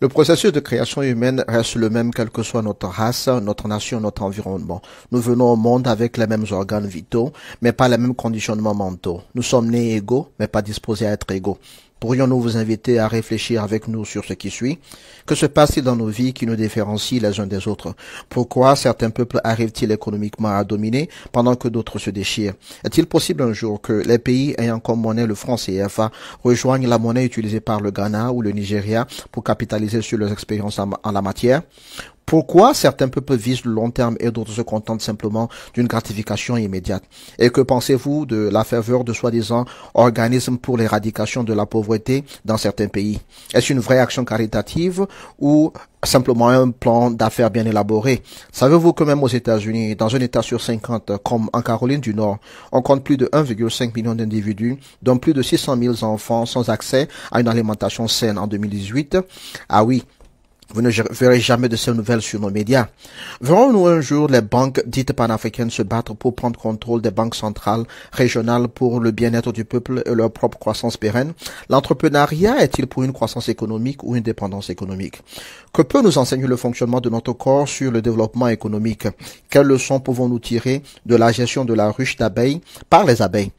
Le processus de création humaine reste le même quelle que soit notre race, notre nation, notre environnement. Nous venons au monde avec les mêmes organes vitaux, mais pas les mêmes conditionnements mentaux. Nous sommes nés égaux, mais pas disposés à être égaux. Pourrions-nous vous inviter à réfléchir avec nous sur ce qui suit? Que se passe-t-il dans nos vies qui nous différencient les uns des autres? Pourquoi certains peuples arrivent-ils économiquement à dominer pendant que d'autres se déchirent? Est-il possible un jour que les pays ayant comme monnaie le franc CFA rejoignent la monnaie utilisée par le Ghana ou le Nigeria pour capitaliser sur leurs expériences en la matière? Pourquoi certains peuples visent le long terme et d'autres se contentent simplement d'une gratification immédiate? Et que pensez-vous de la ferveur de soi-disant organismes pour l'éradication de la pauvreté dans certains pays? Est-ce une vraie action caritative ou simplement un plan d'affaires bien élaboré? Savez-vous que même aux États-Unis, dans un État sur 50, comme en Caroline du Nord, on compte plus de 1,5 million d'individus, dont plus de 600 000 enfants sans accès à une alimentation saine en 2018? Ah oui. Vous ne verrez jamais de ces nouvelles sur nos médias. Verrons-nous un jour les banques dites panafricaines se battre pour prendre contrôle des banques centrales, régionales pour le bien-être du peuple et leur propre croissance pérenne? L'entrepreneuriat est-il pour une croissance économique ou une dépendance économique? Que peut nous enseigner le fonctionnement de notre corps sur le développement économique? Quelles leçons pouvons-nous tirer de la gestion de la ruche d'abeilles par les abeilles?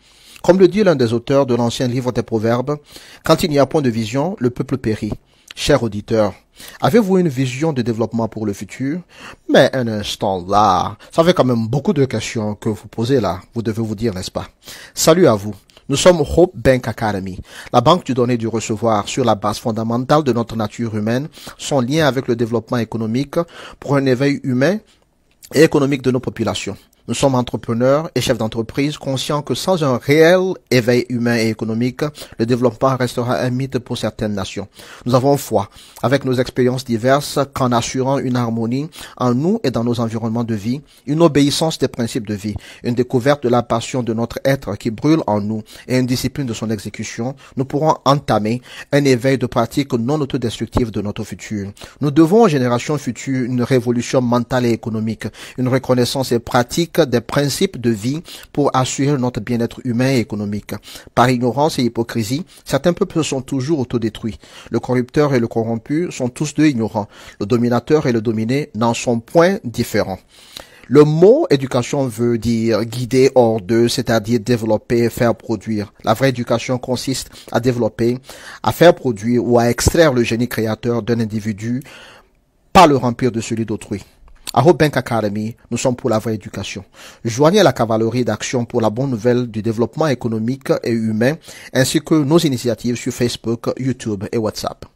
Comme le dit l'un des auteurs de l'ancien livre des Proverbes, quand il n'y a point de vision, le peuple périt. Chers auditeurs, avez-vous une vision de développement pour le futur? Mais un instant là, ça fait quand même beaucoup de questions que vous posez là, vous devez vous dire, n'est-ce pas? Salut à vous. Nous sommes Hope Bank Academy, la banque du donner et du recevoir sur la base fondamentale de notre nature humaine, son lien avec le développement économique pour un éveil humain et économique de nos populations. Nous sommes entrepreneurs et chefs d'entreprise conscients que sans un réel éveil humain et économique, le développement restera un mythe pour certaines nations. Nous avons foi, avec nos expériences diverses, qu'en assurant une harmonie en nous et dans nos environnements de vie, une obéissance des principes de vie, une découverte de la passion de notre être qui brûle en nous et une discipline de son exécution, nous pourrons entamer un éveil de pratiques non autodestructives de notre futur. Nous devons aux générations futures une révolution mentale et économique, une reconnaissance et pratique des principes de vie pour assurer notre bien-être humain et économique. Par ignorance et hypocrisie, certains peuples sont toujours autodétruits. Le corrupteur et le corrompu sont tous deux ignorants. Le dominateur et le dominé n'en sont point différents. Le mot éducation veut dire guider hors d'eux, c'est-à-dire développer, faire produire. La vraie éducation consiste à développer, à faire produire ou à extraire le génie créateur d'un individu, pas le remplir de celui d'autrui. À Hope Bank Academy, nous sommes pour la vraie éducation. Joignez la cavalerie d'action pour la bonne nouvelle du développement économique et humain, ainsi que nos initiatives sur Facebook, YouTube et WhatsApp.